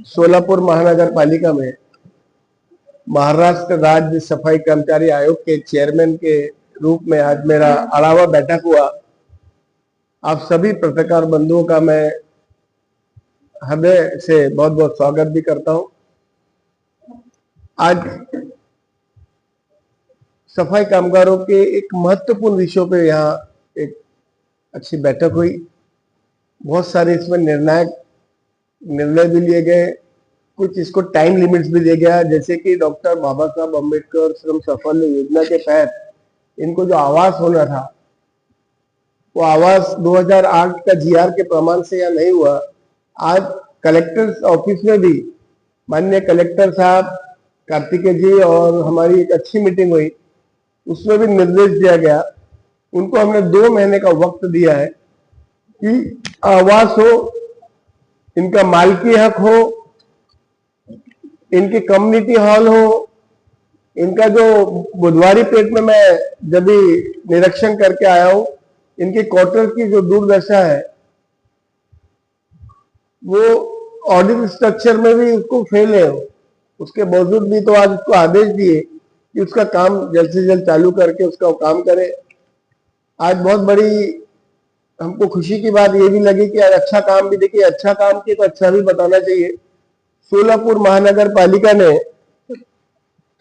सोलापुर महानगर पालिका में महाराष्ट्र राज्य सफाई कर्मचारी आयोग के चेयरमैन के रूप में आज मेरा अड़ावा बैठक हुआ। आप सभी पत्रकार बंधुओं का मैं हृदय से बहुत बहुत स्वागत भी करता हूं। आज सफाई कामगारों के एक महत्वपूर्ण विषयों पे यहाँ एक अच्छी बैठक हुई। बहुत सारे इसमें निर्णय भी लिए गए, कुछ इसको टाइम लिमिट्स भी दिया गया, जैसे कि डॉक्टर बाबा साहब अम्बेडकर श्रम सफल योजना के तहत इनको जो आवास होना था वो आवास 2008 का जीआर के प्रमाण से यहाँ नहीं हुआ। आज कलेक्टर ऑफिस में भी माननीय कलेक्टर साहब कार्तिकेय जी और हमारी एक अच्छी मीटिंग हुई, उसमें भी निर्देश दिया गया। उनको हमने 2 महीने का वक्त दिया है कि आवास हो, इनका मालकी हक हो, इनकी कम्युनिटी हॉल हो। इनका जो बुधवारी पेट में मैं जब भी निरीक्षण करके आया हूं, इनके क्वार्टर की जो दुर्दशा है वो ऑडिट स्ट्रक्चर में भी उसको फेल है। उसके बावजूद भी तो आज उसको आदेश दिए कि उसका काम जल्द से जल्द चालू करके उसका काम करे। आज बहुत बड़ी हमको खुशी की बात ये भी लगी कि आज अच्छा काम भी, देखिए अच्छा काम किया तो अच्छा भी बताना चाहिए। सोलापुर महानगर पालिका ने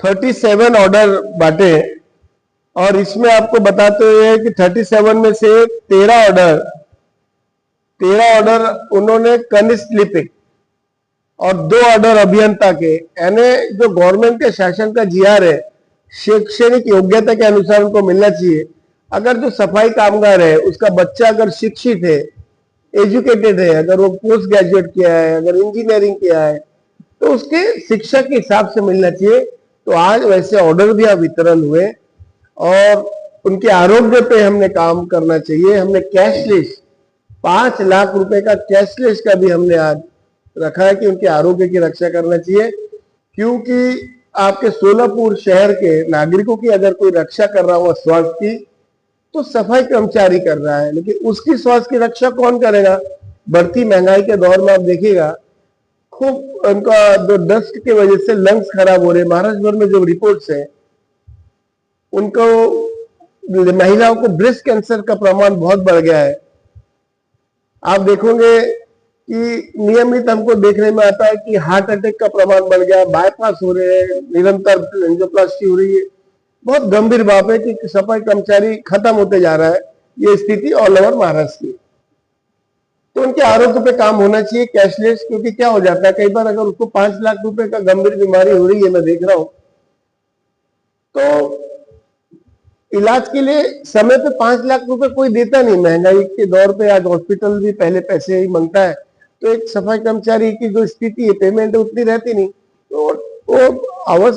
37 ऑर्डर बांटे और इसमें आपको बताते हुए कि 37 में से 13 ऑर्डर उन्होंने कनिष्ठ लिपिक और 2 ऑर्डर अभियंता के, यानी जो गवर्नमेंट के शासन का जीआर है शैक्षणिक योग्यता के अनुसार उनको मिलना चाहिए। अगर जो सफाई कामगार है उसका बच्चा अगर शिक्षित है, एजुकेटेड है, अगर वो पोस्ट ग्रेजुएट किया है, अगर इंजीनियरिंग किया है, तो उसके शिक्षा के हिसाब से मिलना चाहिए। तो आज वैसे ऑर्डर भी वितरण हुए और उनके आरोग्य पे हमने काम करना चाहिए। हमने कैशलेस 5 लाख रुपए का कैशलेस का भी हमने आज रखा है कि उनके आरोग्य की रक्षा करना चाहिए, क्योंकि आपके सोलापुर शहर के नागरिकों की अगर कोई रक्षा कर रहा हो स्वास्थ्य की, तो सफाई कर्मचारी कर रहा है, लेकिन उसकी स्वास्थ्य की रक्षा कौन करेगा? बढ़ती महंगाई के दौर में आप देखिएगा खूब उनका जो डस्ट की वजह से लंग्स खराब हो रहे हैं। महाराष्ट्र भर में जो रिपोर्ट्स है, उनको महिलाओं को ब्रेस्ट कैंसर का प्रमाण बहुत बढ़ गया है। आप देखोगे कि नियमित हमको देखने में आता है कि हार्ट अटैक का प्रमाण बढ़ गया, बाईपास हो रहे हैं, निरंतर एंजियोप्लास्टी हो रही है। बहुत गंभीर बात है कि सफाई कर्मचारी खत्म होते जा रहा है। ये स्थिति ऑल ओवर महाराष्ट्र की, तो उनके आरोग्य पे काम होना चाहिए कैशलेस। क्योंकि क्या हो जाता है, कई बार अगर उसको 5 लाख रुपए का गंभीर बीमारी हो रही है, मैं देख रहा हूं, तो इलाज के लिए समय पे 5 लाख रुपए कोई देता नहीं। महंगाई के दौर पे आज हॉस्पिटल भी पहले पैसे ही मांगता है, तो एक सफाई कर्मचारी की जो स्थिति है, पेमेंट उतनी रहती नहीं, तो वो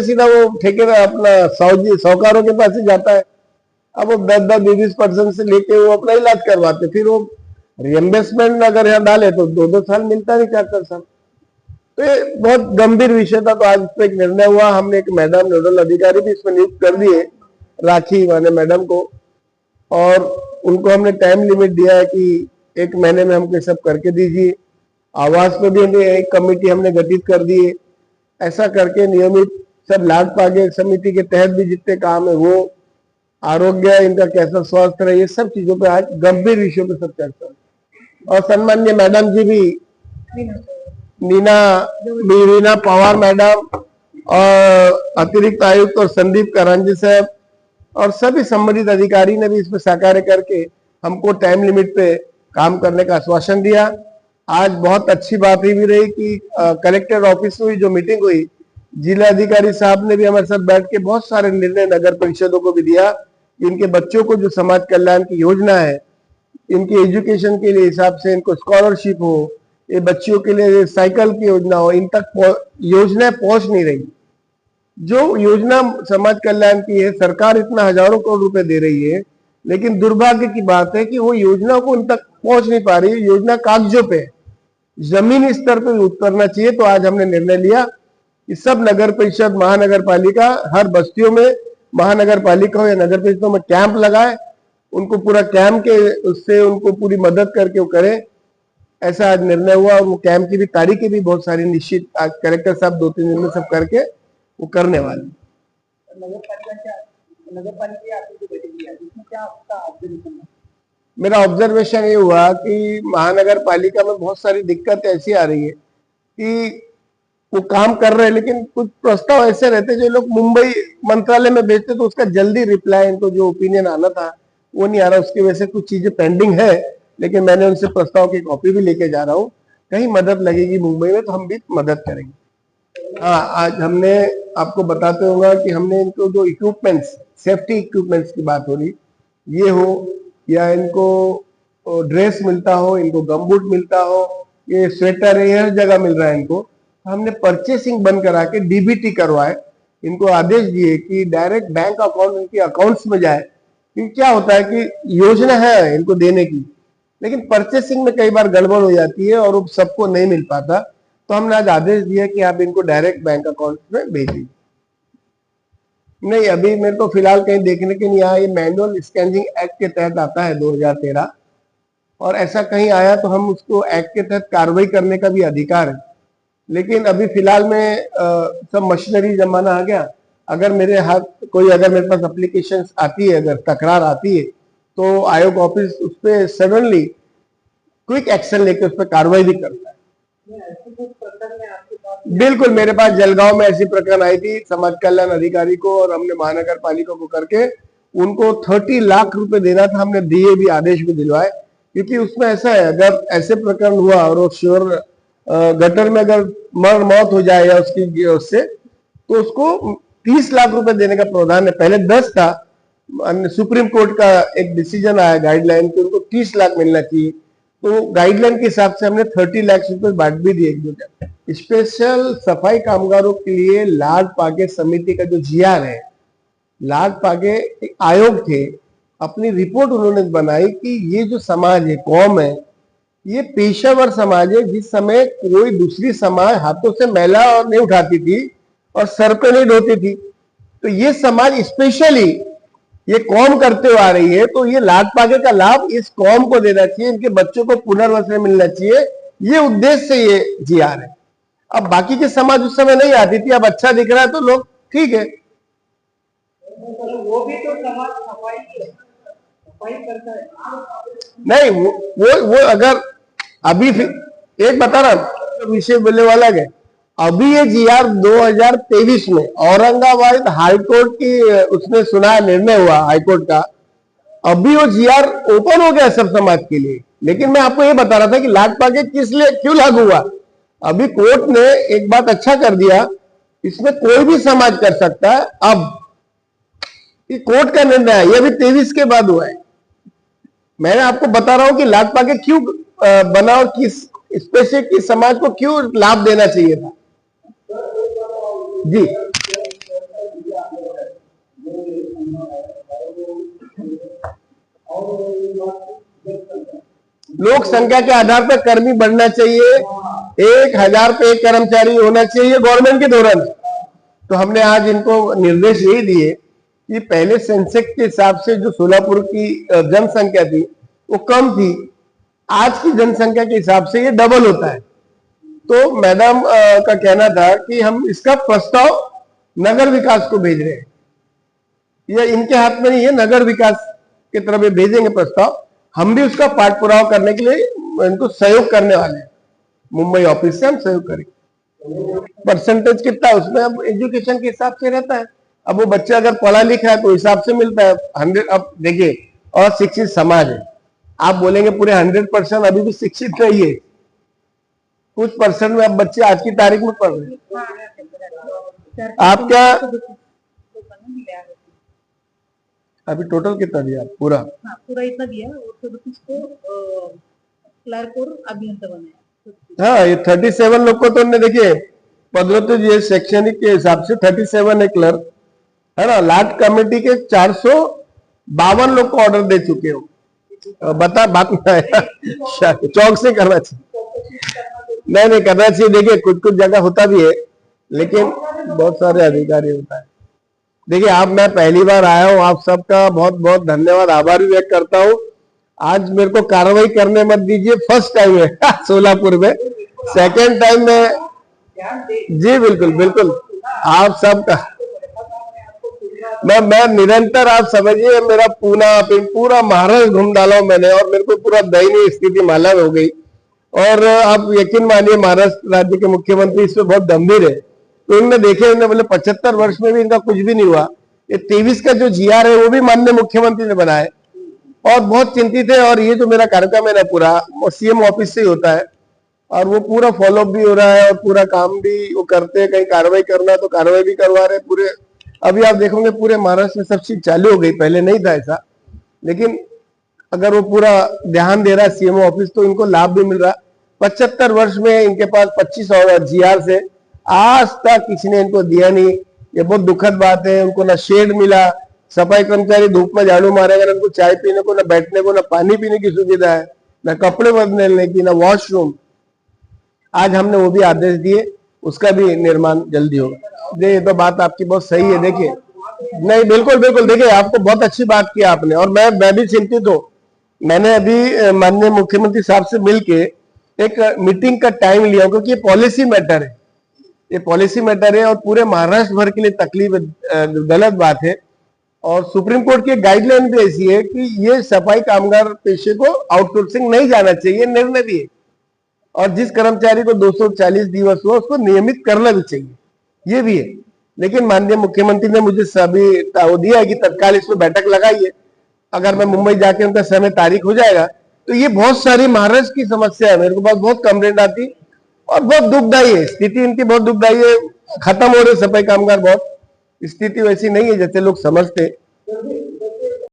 सीधा वो ठेकेदार अपना साहूकारों के पास ही जाता है। अब वो 10-20% से लेके वो अपना इलाज करवाते, फिर वो रिएम्बर्समेंट अगर यहाँ डाले तो 2-2 साल मिलता नहीं, 4-4 साल। तो ये बहुत गंभीर विषय था। तो आज इस पर एक निर्णय हुआ। हमने एक मैडम नोडल अधिकारी भी इसमें नियुक्त कर दिए, राखी माने मैडम को, और उनको हमने टाइम लिमिट दिया है कि 1 महीने में हमको सब करके दीजिए। आवास में भी एक कमेटी हमने गठित कर दी है। ऐसा करके नियमित सब लाभ पागे समिति के तहत भी जितने काम है वो, आरोग्य, इनका कैसा स्वास्थ्य रहे, ये सब चीजों पे आज गंभीर विषयों पे सब चर्चा। और सम्माननीय मैडम जी भी, रीना पवार मैडम और अतिरिक्त आयुक्त और संदीप करांजी साहब और सभी संबंधित अधिकारी ने भी इसमें सहकार्य करके हमको टाइम लिमिट पे काम करने का आश्वासन दिया। आज बहुत अच्छी बात ही भी रही कि कलेक्टर ऑफिस में जो मीटिंग हुई, जिला अधिकारी साहब ने भी हमारे साथ बैठ के बहुत सारे निर्णय नगर परिषदों को भी दिया कि इनके बच्चों को जो समाज कल्याण की योजना है, इनकी एजुकेशन के लिए हिसाब से इनको स्कॉलरशिप हो, ये बच्चियों के लिए साइकिल की योजना हो, इन तक योजनाएं पहुंच नहीं रही। जो योजना समाज कल्याण की है, सरकार इतना हजारों करोड़ रुपए दे रही है, लेकिन दुर्भाग्य की बात है कि वो योजना को उन तक पहुंच नहीं पा रही। योजना कागजों पे, जमीनी स्तर पर उतरना चाहिए। तो आज हमने निर्णय लिया कि सब नगर परिषद, महानगर पालिका, हर बस्तियों में महानगर पालिका हो या नगर परिषदों में कैंप लगाए, उनको पूरा कैंप के उससे उनको पूरी मदद करके वो करें। ऐसा आज निर्णय हुआ और वो कैंप की भी तारीखें भी बहुत सारी निश्चित आज कलेक्टर साहब 2-3 दिन में सब करके वो करने वाले। मेरा ऑब्जर्वेशन ये हुआ कि महानगर पालिका में बहुत सारी दिक्कत ऐसी आ रही है कि वो काम कर रहे हैं लेकिन कुछ प्रस्ताव ऐसे रहते जो लोग मुंबई मंत्रालय में भेजते तो उसका जल्दी रिप्लाई इनको जो ओपिनियन आना था वो नहीं आ रहा, उसकी वजह से कुछ चीजें पेंडिंग है। लेकिन मैंने उनसे प्रस्ताव की कॉपी भी लेके जा रहा हूँ, कहीं मदद लगेगी मुंबई में तो हम भी मदद करेंगे। हाँ, आज हमने आपको बताते होगा कि हमने इनको जो इक्विपमेंट्स, सेफ्टी इक्विपमेंट्स की बात हो रही, ये हो या इनको ड्रेस मिलता हो, इनको गमबूट मिलता हो, ये स्वेटर है, हर जगह मिल रहा है इनको, हमने परचेसिंग बंद करा के डीबीटी करवाए, इनको आदेश दिए कि डायरेक्ट बैंक अकाउंट इनके अकाउंट्स में जाए। क्योंकि क्या होता है कि योजना है इनको देने की लेकिन परचेसिंग में कई बार गड़बड़ हो जाती है और वो सबको नहीं मिल पाता, तो हमने आज आदेश दिया कि आप इनको डायरेक्ट बैंक अकाउंट में भेजिए। नहीं, अभी मेरे को फिलहाल कहीं देखने के नहीं आया, ये मैनुअल स्कैनिंग एक्ट के तहत आता है 2013 और ऐसा कहीं आया तो हम उसको एक्ट के तहत कार्रवाई करने का भी अधिकार है। लेकिन अभी फिलहाल में सब मशीनरी जमाना आ गया, अगर मेरे हाथ कोई अगर मेरे पास एप्लीकेशन आती है, अगर तकरार आती है तो आयोग ऑफिस उस पर सडनली क्विक एक्शन लेके उस पर कार्रवाई भी करता है। बिल्कुल, मेरे पास जलगांव में ऐसी प्रकरण आई थी समाज कल्याण अधिकारी को और हमने महानगर पालिका को करके उनको 30 लाख रुपए देना था, हमने दिए भी, आदेश भी दिलवाए। क्योंकि उसमें ऐसा है अगर ऐसे प्रकरण हुआ और वो श्योर गटर में अगर मौत हो जाए या उससे तो उसको 30 लाख रुपए देने का प्रावधान है। पहले 10 था, सुप्रीम कोर्ट का एक डिसीजन आया गाइडलाइन कि उनको 30 लाख मिलना चाहिए, तो गाइडलाइन के हिसाब से हमने 30 लाख रुपए बांट भी दिए। स्पेशल सफाई कामगारों के लिए लाड पागे समिति का जो जीआर है, लाड पागे एक आयोग थे, अपनी रिपोर्ट उन्होंने बनाई कि ये जो समाज है, कौम है, ये पेशेवर समाज है। जिस समय कोई दूसरी समाज हाथों से मैला और नहीं उठाती थी और सर पे नहीं ढोती थी, तो ये समाज स्पेशली ये कौम करते हुए आ रही है, तो ये लाड पागे का लाभ इस कौम को देना चाहिए, इनके बच्चों को पुनर्वसन मिलना चाहिए, ये उद्देश्य से ये जीआर है। अब बाकी के समाज उस समय नहीं आती थी, अब अच्छा दिख रहा है तो लोग ठीक है। वो भी तो समाज सफाई करता है। नहीं, वो अगर अभी एक बता रहा तो विषय बोलने वाला है, अभी ये जीआर 2023 में औरंगाबाद हाईकोर्ट की उसने सुना, निर्णय हुआ हाईकोर्ट का, अभी वो जीआर ओपन हो गया सब समाज के लिए। लेकिन मैं आपको ये बता रहा था कि लाड पागे किस लिए क्यों लागू हुआ। अभी कोर्ट ने एक बात अच्छा कर दिया, इसमें कोई भी समाज कर सकता है। अब ये कोर्ट का निर्णय है, ये अभी 23 के बाद हुआ है। मैं आपको बता रहा हूं कि लाड पागे क्यों बना और किस स्पेसिफिक समाज को क्यों लाभ देना चाहिए था। जी, लोक संख्या के आधार पर कर्मी बढ़ना चाहिए, 1000 पे एक कर्मचारी होना चाहिए गवर्नमेंट के दौरान। तो हमने आज इनको निर्देश यही दिए कि पहले सेंसेक्स के हिसाब से जो सोलापुर की जनसंख्या थी वो कम थी, आज की जनसंख्या के हिसाब से ये डबल होता है। तो मैडम का कहना था कि हम इसका प्रस्ताव नगर विकास को भेज रहे हैं, ये इनके हाथ में नहीं है, नगर विकास की तरफ ये भेजेंगे प्रस्ताव। हम भी उसका पाठ पुरावा करने के लिए इनको सहयोग करने वाले हैं, मुंबई ऑफिस से हम सहयोग करेंगे। परसेंटेज कितना उसमें अब एजुकेशन के हिसाब से रहता है। अब वो बच्चा अगर पढ़ा लिखा है तो हिसाब से मिलता है 100। अब देखिए, और शिक्षित समाज है, आप बोलेंगे पूरे 100% अभी भी शिक्षित नहीं है, कुछ परसेंट में अब बच्चे आज की तारीख में पढ़ रहे हैं। आप क्या अभी टोटल कितना दिया पूरा? पूरा इतना दिया और 34 को क्लर्क और अभियंता बनाया। हाँ, ये 37 लोग को तो हमने देखिए पदोन्नति ये शैक्षणिक के हिसाब से 37 है क्लर्क, है ना। लाड कमेटी के 452 लोग को ऑर्डर दे चुके हो। बता बात में आया चौक से करना चाहिए, नहीं करना चाहिए। देखिए कुछ कुछ जगह होता भी है लेकिन बहुत सारे अधिकारी होता है। देखिए, आप मैं पहली बार आया हूँ, आप सबका बहुत बहुत धन्यवाद, आभार भी व्यक्त करता हूँ। आज मेरे को कार्रवाई करने मत दीजिए, फर्स्ट टाइम है सोलापुर में, सेकेंड टाइम में। जी बिल्कुल बिल्कुल, आप सबका मैं निरंतर, आप समझिए मेरा पूरा महाराष्ट्र घूम डाला हूं मैंने, और मेरे को पूरा दयनीय स्थिति मालूम हो गई। और आप यकीन मानिए महाराष्ट्र राज्य के मुख्यमंत्री इस पे बहुत गंभीर है। तो इनने देखे, इन्होंने बोले 75 वर्ष में भी इनका कुछ भी नहीं हुआ। ये 23 का जो जीआर है वो भी माननीय मुख्यमंत्री ने बनाया और बहुत चिंतित है। और ये जो मेरा कार्यक्रम है ना पूरा, वो सीएम ऑफिस से ही होता है और वो पूरा फॉलोअप भी हो रहा है और पूरा काम भी वो करते हैं। कहीं कार्रवाई करना है तो कार्रवाई भी करवा रहे पूरे। अभी आप देखोगे पूरे महाराष्ट्र में सब चीज चालू हो गई, पहले नहीं था ऐसा, लेकिन अगर वो पूरा ध्यान दे रहा है सीएमओ ऑफिस तो इनको लाभ भी मिल रहा। 75 वर्ष में इनके पास 25 और जीआर से आज तक किसी ने इनको दिया नहीं। ये बहुत दुखद बात है। उनको ना शेड मिला, सफाई कर्मचारी धूप में झाड़ू मारेगा, उनको चाय पीने को, ना बैठने को, ना पानी पीने की सुविधा है, ना कपड़े बदलने की, ना वॉशरूम। आज हमने वो भी आदेश दिए, उसका भी निर्माण जल्दी होगा। ये तो बात आपकी बहुत सही है। देखिए, नहीं बिल्कुल बिल्कुल, देखिए आपको बहुत अच्छी बात की आपने, और मैं भी चिंतित हूँ। मैंने अभी माननीय मुख्यमंत्री साहब से मिलके एक मीटिंग का टाइम लिया, क्योंकि ये पॉलिसी मैटर है, ये पॉलिसी मैटर है और पूरे महाराष्ट्र भर के लिए तकलीफ, गलत बात है। और सुप्रीम कोर्ट की गाइडलाइन भी ऐसी है कि ये सफाई कामगार पेशे को आउटसोर्सिंग नहीं जाना चाहिए, निर्णय भी है। और जिस कर्मचारी को 240 दिवस हुआ उसको नियमित करना भी चाहिए, ये भी है। लेकिन माननीय मुख्यमंत्री ने मुझे सभी वो दिया है कि तत्काल इस पर बैठक लगाइए। अगर मैं मुंबई जाके उनका समय तारीख हो जाएगा तो ये बहुत सारी महाराष्ट्र की समस्या है, मेरे को बहुत कंप्लेंट आती और बहुत दुखदायी है स्थिति इनकी, बहुत दुखदायी है। खत्म हो रहे सफाई कामगार, बहुत स्थिति वैसी नहीं है जैसे लोग समझते।